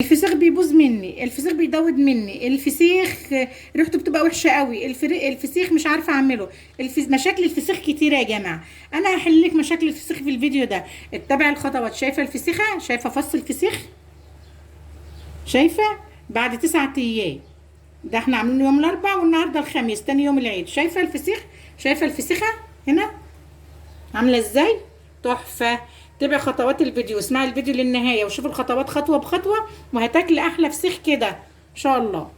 الفسيخ بيبوظ مني، الفسيخ بيدود مني، الفسيخ ريحته بتبقى وحشه قوي، الفسيخ مش عارفه اعمله. مشاكل الفسيخ كتيره يا جماعه. انا هحل لك مشاكل الفسيخ في الفيديو ده. اتبع الخطوات. شايفه الفسيخه؟ شايفه فص الفسيخ؟ شايفه؟ بعد 9 ايام. ده احنا عاملين يوم الاربع والنهارده الخميس تاني يوم العيد. شايفه الفسيخ؟ شايفه الفسيخه هنا عامله ازاي؟ تحفه. تابع خطوات الفيديو، اسمعي الفيديو للنهايه وشوف الخطوات خطوه بخطوه، وهتاكلي احلى فسيخ كده ان شاء الله.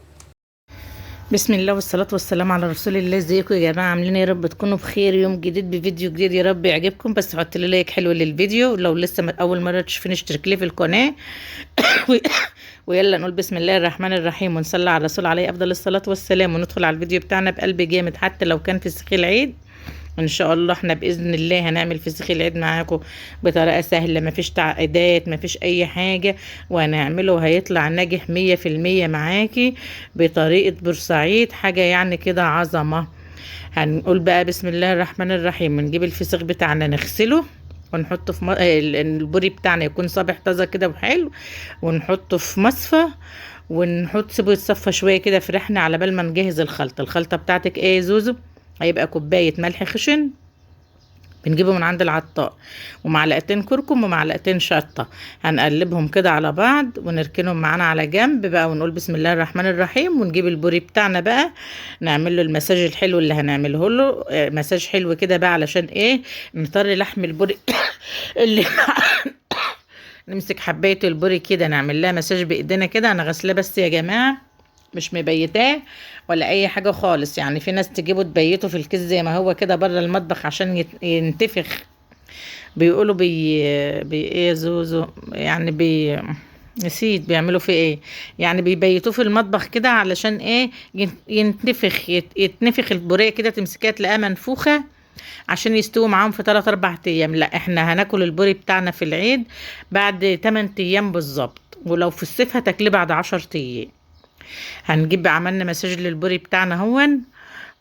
بسم الله والصلاة والسلام على رسول الله. ازيكم يا جماعة؟ عاملين يا رب تكونوا بخير. يوم جديد بفيديو جديد، يا رب يعجبكم. بس حط لي لايك حلو للفيديو، لو لسه اول مرة تشوفيني اشترك لي في القناة. ويلا نقول بسم الله الرحمن الرحيم ونصلي على الرسول عليه افضل الصلاة والسلام، وندخل على الفيديو بتاعنا بقلب جامد حتى لو كان فسيخ العيد. ان شاء الله احنا باذن الله هنعمل فسيخ العيد معاكم بطريقه سهله، مفيش تعقيدات مفيش اي حاجه، وهنعمله هيطلع ناجح 100% معاكي بطريقه بورسعيد، حاجه يعني كده عظمه. هنقول بقى بسم الله الرحمن الرحيم. نجيب الفسيخ بتاعنا نغسله ونحطه في البوري بتاعنا يكون صابح طازه كده وحلو، ونحطه في مصفى ونحط سيبه يتصفى شويه كده في ريحنا على بال ما نجهز الخلطه بتاعتك. ايه يا زوزو؟ هيبقى كوبايه ملح خشن بنجيبه من عند العطار، ومعلقتين كركم ومعلقتين شطه. هنقلبهم كده على بعض ونركنهم معانا على جنب بقى، ونقول بسم الله الرحمن الرحيم. ونجيب البوري بتاعنا بقى نعمل له المساج الحلو اللي هنعمله له، مساج حلو كده بقى علشان ايه؟ نطري لحم البوري اللي نمسك حبايه البوري كده نعمل لها مساج بايدينا كده. انا غسلاه بس يا جماعه، مش مبيتاه ولا اي حاجه خالص. يعني في ناس تجيبه تبيته في الكيس زي ما هو كده بره المطبخ عشان ينتفخ. بيقولوا ايه يا زوزو؟ يعني نسيت بيعملوا فيه ايه. يعني بيبيتوه في المطبخ كده علشان ايه؟ ينتفخ، يتنفخ البوريه كده، تمسكيها تلاقيها منفوخه عشان يستووا معاهم في 3-4 ايام. لا، احنا هناكل البوري بتاعنا في العيد بعد 8 ايام بالظبط، ولو في الصيف هتاكليه بعد 10 ايام. هنجيب عملنا مساج للبوري بتاعنا هون،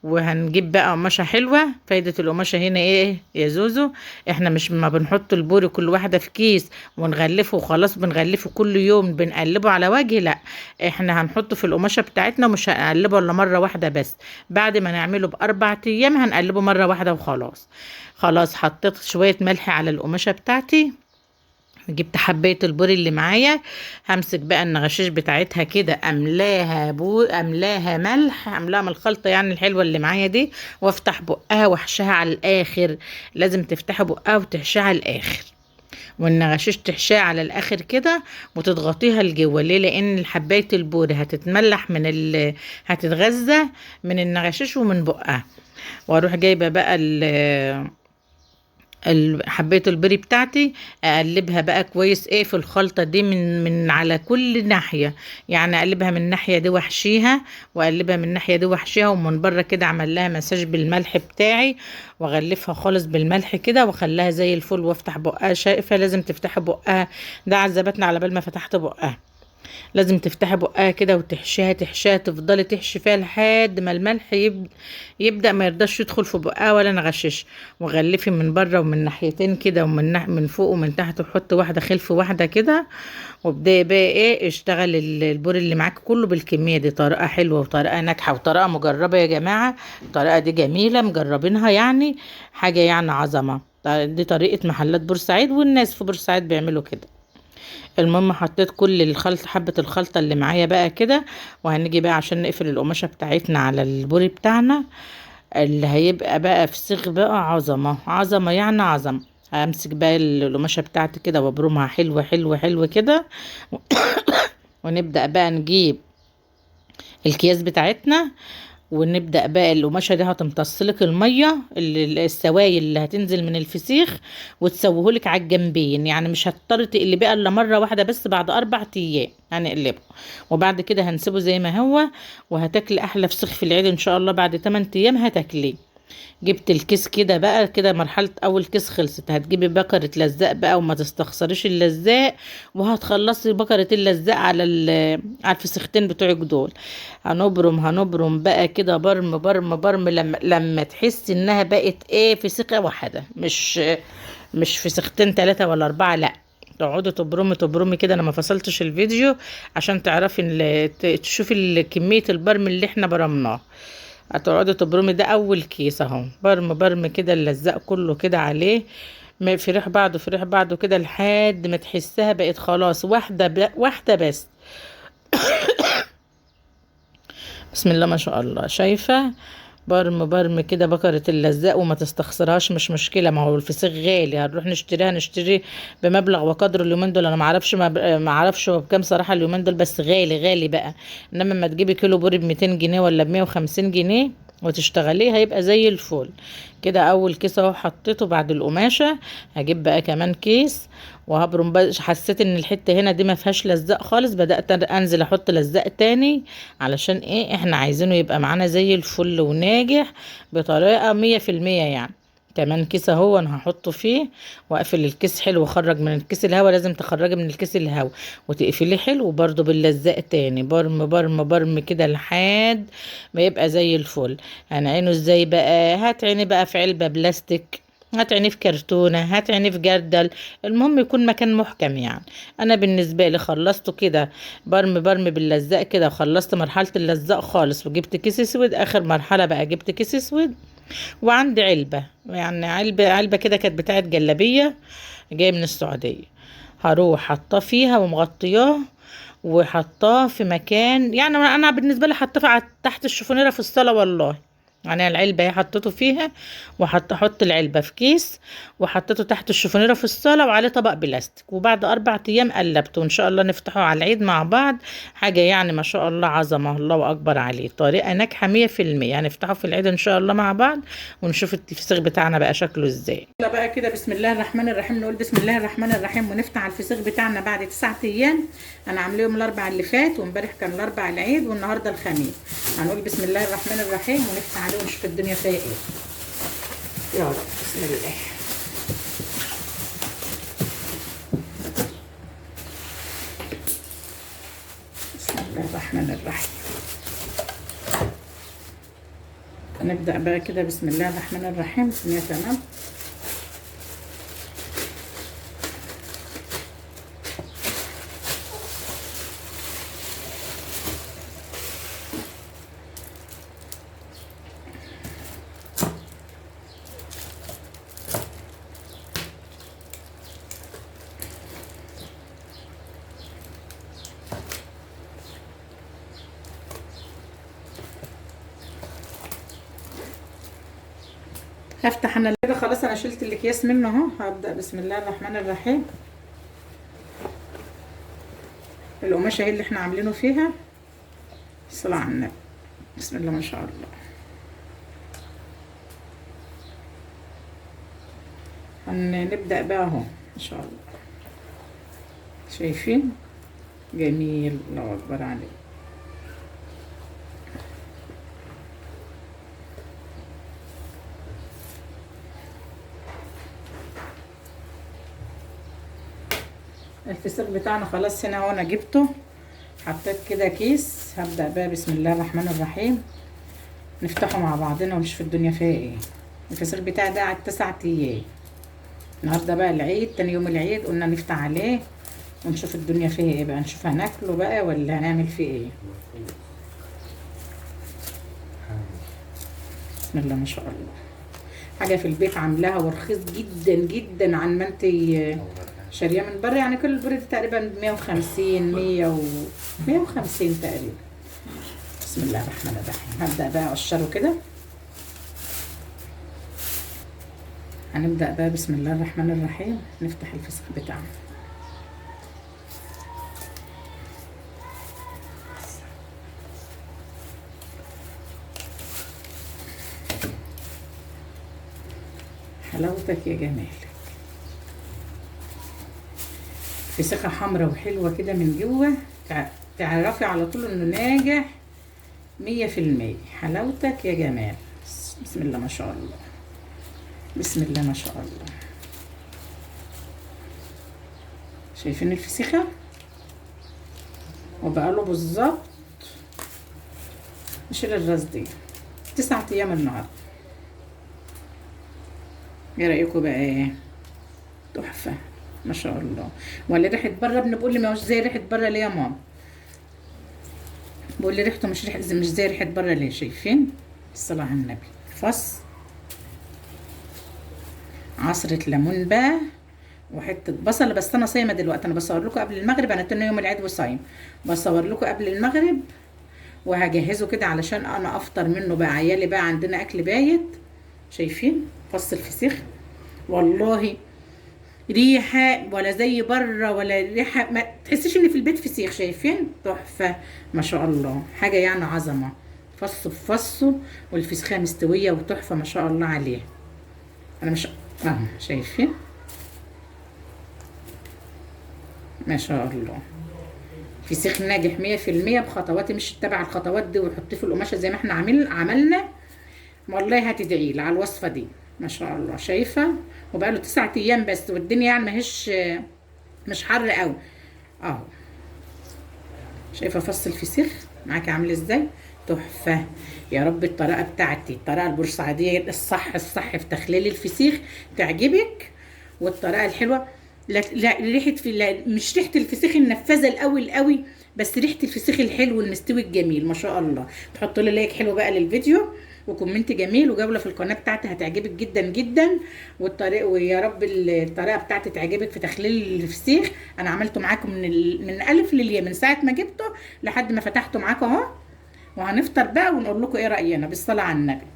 وهنجيب بقى قماشه حلوه. فايده القماشه هنا ايه يا زوزو؟ احنا مش ما بنحط البوري كل واحده في كيس ونغلفه وخلاص، بنغلفه كل يوم بنقلبه على وجه. لا، احنا هنحطه في القماشه بتاعتنا ومش هنقلبه الا مره واحده بس. بعد ما نعمله ب4 ايام هنقلبه مره واحده وخلاص. خلاص حطيت شويه ملح على القماشه بتاعتي، جبت حبايه البوري اللي معايا، همسك بقى النغشيش بتاعتها كده املاها ملح، املاها من الخلطه يعني الحلوه اللي معايا دي، وافتح بقها واحشيها على الاخر. لازم تفتحي بقها وتحشيها على الاخر، والنغشيش تحشيها على الاخر كده وتضغطيها لجوه. ليه؟ لان حبايه البوري هتتملح هتتغذى من النغشيش ومن بقها. واروح جايبه بقى حبيت البري بتاعتي، اقلبها بقى كويس ايه في الخلطه دي من على كل ناحيه. يعني اقلبها من الناحيه دي واحشيها، واقلبها من الناحيه دي واحشيها، ومن بره كده اعمل لها مساج بالملح بتاعي، واغلفها خالص بالملح كده واخليها زي الفل، وافتح بقها. شايفه؟ لازم تفتحي بقها. ده عذبتنا على بال ما فتحت بقها. لازم تفتحي بقها كده وتحشيها تفضلي تحشي فيها لحد ما الملح يبدأ ما يرضاش يدخل في بقها ولا نغشش. وغلفي من بره ومن ناحيتين كده، من فوق ومن تحت، وحطي واحده خلف واحده كده. وابدأي بقى ايه؟ اشتغل البور اللي معاك كله بالكميه دي. طريقه حلوه وطريقه ناجحه وطريقه مجربه يا جماعه. الطريقه دي جميله مجربينها، يعني حاجه يعني عظمه. دي طريقه محلات بورسعيد، والناس في بورسعيد بيعملوا كده. المهم حطيت كل حبة الخلطة اللي معايا بقى كده، وهنيجي بقى عشان نقفل القماشة بتاعتنا على البوري بتاعنا اللي هيبقى بقى فسيخ بقى عظمة عظمة، يعني عظمة. همسك بقى القماشة بتاعتي كده وابرمها حلوة حلوة حلوة كده. ونبدأ بقى نجيب الأكياس بتاعتنا، ونبدأ بقى القماشة دي هتمتصلك المية السوائل اللي هتنزل من الفسيخ وتسويهولك على الجنبين. يعني مش هتضطري تقلبيه الا مرة واحدة بس بعد 4 ايام هنقلبه، وبعد كده هنسيبه زي ما هو. وهتاكلي احلى فسيخ في العيد ان شاء الله. بعد 8 ايام هتاكليه. جبت الكيس كده بقى كده، مرحلة اول كيس خلصت. هتجيبي بكرة لزاق بقى وما تستخسريش اللزاق، وهتخلصي بكرة اللزاق على الفسيختين بتوعك دول. هنبرم بقى كده برم برم برم لما تحسي انها بقت ايه؟ فسيخة واحدة، مش فسيختين 3 ولا 4، لا، تقعدي تبرمي كده. انا ما فصلتش الفيديو عشان تعرفي تشوفي كمية البرم اللي احنا برمناه. هتقعدي تبرمي. ده اول كيس اهو، برم كده اللزق كله كده عليه، في ريح بعضه في ريح بعضه كده لحد ما تحسها بقت خلاص واحدة بس. بسم الله ما شاء الله. شايفة؟ برم كده بكرة اللزاق، وما تستخسرهاش مش مشكلة. ما هو الفسيخ غالي، هنروح نشتريه بمبلغ وقدره اليومين دول. انا ما اعرفش هو بكام صراحة اليومين دول، بس غالي بقى. انما لما تجيبي كيلو بوري ب200 جنيه ولا ب150 جنيه وتشتغليه هيبقى زي الفل. كده اول كيس اهو حطيته بعد القماشة. هجيب بقى كمان كيس وهبرم بقى. حسيت ان الحتة هنا دي ما فيهاش لزق خالص، بدأت انزل احط لزق تاني، علشان ايه؟ احنا عايزينه يبقى معانا زي الفل وناجح بطريقة 100% يعني. كمان كيس اهو انا هحطه فيه واقفل الكيس حلو، واخرج من الكيس الهوا. لازم تخرجي من الكيس الهوا وتقفليه حلو برضو باللزق تاني. برم كده لحد ما يبقى زي الفل. هنعينه ازاي بقى؟ هتعيني بقى في علبة بلاستيك، هتعينيه في كرتونة، هتعينيه في جردل، المهم يكون مكان محكم يعني. انا بالنسبة لي خلصته كده برم باللزق كده، وخلصت مرحلة اللزق خالص وجبت كيس اسود. اخر مرحلة بقى جبت كيس اسود، وعندي علبة، يعني علبة كده كانت بتاعت جلابية جاية من السعودية. هروح حطاه فيها ومغطياه، وحطاه في مكان، يعني انا بالنسبة لي حطاه تحت الشفونيرة في الصالة والله. يعني العلبة هي حطيته فيها، احط العلبة في كيس وحطيته تحت الشفونيرة في الصالة وعليه طبق بلاستيك. وبعد 4 ايام قلبته، وان شاء الله نفتحه على العيد مع بعض. حاجة يعني ما شاء الله، عظمة، الله اكبر عليه. طريقة ناجحة 100%. هنفتحه في العيد ان شاء الله مع بعض، ونشوف الفسيخ بتاعنا بقى شكله ازاي. يلا بقى كده بسم الله الرحمن الرحيم. نقول بسم الله الرحمن الرحيم ونفتح على الفسيخ بتاعنا بعد 9 ايام. انا عامله يوم الاربع اللي فات، وامبارح كان الاربع العيد، والنهارده الخميس. هنقول بسم الله الرحمن الرحيم ونفتح عليه ونشوف الدنيا فيها ايه. يا رب بسم الله. بسم الله الرحمن الرحيم. هنبدأ بقى كده بسم الله الرحمن الرحيم. الدنيا تمام. هفتح انا كده خلاص. انا شلت الاكياس منه اهو. هبدأ بسم الله الرحمن الرحيم. القماشه اهي اللي احنا عاملينه فيها. الصلاة على النبي. بسم الله ما شاء الله. هنبدأ بقى اهو ان شاء الله. شايفين؟ جميل، الله اكبر عليه. الفسيخ بتاعنا خلاص هنا اهو. انا جبته حطيت كده كيس. هبدأ بقى بسم الله الرحمن الرحيم نفتحه مع بعضنا ونشوف الدنيا فيها ايه. الفسيخ بتاعي ده قعد 9 ايام. النهارده بقى العيد، تاني يوم العيد قلنا نفتح عليه ونشوف الدنيا فيها ايه بقى. نشوف هناكله بقى ولا هنعمل فيه ايه. بسم الله ما شاء الله. حاجه في البيت عاملاها ورخيص جدا عن ما انت شاريه من بره. يعني كل البريد تقريبا 150 150 تقريبا. بسم الله الرحمن الرحيم. هبدأ بقى اقشره كده. هنبدأ بقى بسم الله الرحمن الرحيم نفتح الفسيخ بتاعنا. حلاوتك يا جمالك. فسيخة حمرا وحلوة كده من جوه. تعرفي على طول انه ناجح 100%. حلاوتك يا جمال. بسم الله ما شاء الله. بسم الله ما شاء الله. شايفين الفسيخة؟ وبقاله بالظبط، نشيل الراس دي، 9 ايام النهارده. ايه رأيكم بقى؟ ايه تحفة. ما شاء الله. ولا ريحه بره ابني بيقول لي ما هوش زي ريحه بره ليه يا ماما؟ بقول لي ريحته مش زي ريحه بره ليه؟ شايفين؟ الصلاه على النبي. فص، عصره ليمون بقى، وحته بصل. بس انا صايمه دلوقتي، انا بصور لكم قبل المغرب، انا تاني يوم العيد وصايم، بصور لكم قبل المغرب وهجهزه كده علشان انا افطر منه بقى. عيالي بقى عندنا اكل بايت. شايفين فص الفسيخ؟ والله ريحه ولا زي بره ولا ريحه، ما تحسيش ان في البيت فسيخ. شايفين؟ تحفه ما شاء الله، حاجه يعني عظمه. فص بفصه، والفسخه مستويه وتحفه ما شاء الله عليه. انا مش شايفين؟ ما شاء الله. فسيخ ناجح 100% بخطواتي، مش تبع الخطوات دي وحطيه في القماشه زي ما احنا عملنا. والله هتدعي لي على الوصفه دي ما شاء الله. شايفه؟ وبقى له 9 ايام بس، والدنيا يعني ماهيش مش حر قوي اهو. شايفه فص الفسيخ معاكي عامل ازاي؟ تحفه. يا رب الطريقه بتاعتي، الطريقه البورسعيديه الصح في تخليل الفسيخ تعجبك، والطريقه الحلوه. لا ريحه لا مش ريحه الفسيخ النفاذه القوي، بس ريحه الفسيخ الحلو المستوي الجميل ما شاء الله. تحطوا لي لايك حلو بقى للفيديو، وكومنت جميل، وجوله في القناه بتاعتي هتعجبك جدا جدا. ويا رب الطريقه بتاعتي تعجبك في تخليل الفسيخ. انا عملته معاكم من الف للياء، من ساعه ما جبته لحد ما فتحته معاكم اهو. وهنفطر بقى ونقول لكم ايه راينا بالصلاه على النبي.